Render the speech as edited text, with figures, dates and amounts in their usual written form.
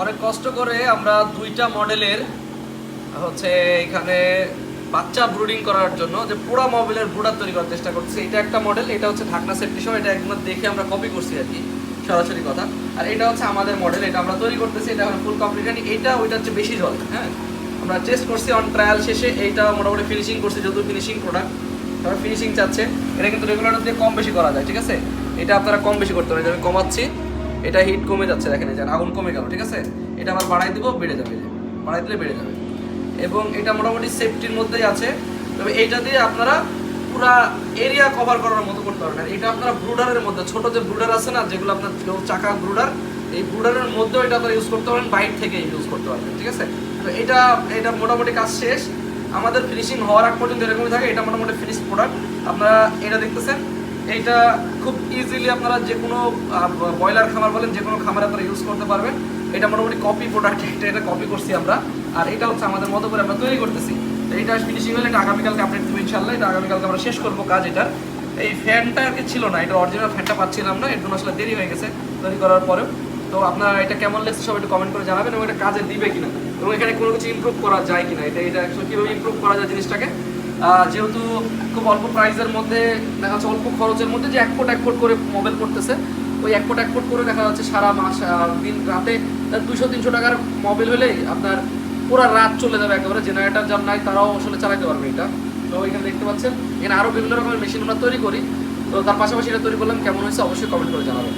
অনেক কষ্ট করে আমরা দুইটা মডেলের হচ্ছে এখানে বাচ্চা ব্রুডিং করার জন্য যে পুরো মোবাইলের ব্রুডার তৈরি করার চেষ্টা করছি। এটা একটা মডেল, এটা হচ্ছে ঢাকনা সেফটি সহ, এটা একদম দেখে আমরা কপি করছি আর কি, সরাসরি কথা। আর এটা হচ্ছে আমাদের মডেল, এটা আমরা তৈরি করতেছি, এটা এখন ফুল কমপ্লিট। এটা ওইটা হচ্ছে বেশি জল, হ্যাঁ আমরা টেস্ট করছি অন ট্রায়াল শেষে। এইটা মোটামুটি ফিনিশিং করছি, যেহেতু ফিনিশিং প্রোডাক্ট, তারপর ফিনিশিং চাচ্ছে। এটা কিন্তু রেগুলার দিয়ে কম বেশি করা যায়, ঠিক আছে। এটা আপনারা কম বেশি করতে পারেন, আমি কমাচ্ছি, এটা হিট কমে যাচ্ছে, দেখেন এই যে আগুন কমে গেল, ঠিক আছে। এটা আবার বাড়াই দিব, বেড়ে যাবে, বাড়াই দিলে বেড়ে যাবে। এবং এটা মোটামুটি সেফটির মধ্যেই আছে। তবে এইটা দিয়ে আপনারা পুরা এরিয়া কভার করার মতো করতে পারবেন। এটা আপনারা ব্রুডারের মধ্যে, ছোট যে ব্রুডার আছে না, যেগুলো আপনার চাকা ব্রুডার, এই ব্রুডারের মধ্যেও এটা আপনারা ইউজ করতে পারবেন, বাইরে থেকে ইউজ করতে পারবেন, ঠিক আছে। তো এটা মোটামুটি কাজ শেষ। আমাদের ফিনিশিং হওয়ার আগ পর্যন্ত এরকমই থাকে। এটা মোটামুটি ফিনিশ প্রোডাক্ট। আপনারা এটা দেখতেছেন, এইটা খুব ইজিলি আপনারা যে কোনো ব্রয়লার খামার বলেন, যে কোনো খামারে আপনারা ইউজ করতে পারবেন। এটা মোটামুটি কপি প্রোডাক্ট, এটা কপি করছি আমরা। আর এটা হচ্ছে আমাদের মতো করে আমরা তৈরি করতেছি। তো এইটা ফিনিশিং হলে এটা আগামীকালকে আপডেট দেবো ইনশাল্লাহ। এটা আগামীকালকে আমরা শেষ করবো কাজ। এটার এই ফ্যানটা আর কি ছিল না, এটা অরিজিনাল ফ্যানটা পাচ্ছিলাম না, এর জন্য আসলে দেরি হয়ে গেছে তৈরি করার পরেও। তো আপনারা এটা কেমন লাগছে সব একটু কমেন্ট করে জানাবেন, এবং এটা কাজে দিবে কিনা, এবং এখানে কোনো কিছু ইমপ্রুভ করা যায় কিনা, এটা অ্যাকচুয়ালি কীভাবে ইমপ্রুভ করা যায় জিনিসটাকে। যেহেতু খুব অল্প প্রাইসের মধ্যে, দেখা যাচ্ছে অল্প খরচের মধ্যে যে এক ফুট করে মোবাইল করতেছে, ওই এক ফুট করে দেখা যাচ্ছে সারা মাস দিন রাতে 200-300 টাকার মোবাইল হলেই আপনার পুরো রাত চলে যাবে একেবারে। জেনারেটর যার নাই তারাও আসলে চালাতে পারবে এটা। তো এখানে দেখতে পাচ্ছেন, এখানে আরও বিভিন্ন রকমের মেশিন আমরা তৈরি করি। তো তার পাশাপাশি এটা তৈরি করলাম, কেমন হয়েছে অবশ্যই কমেন্ট করে জানাবেন।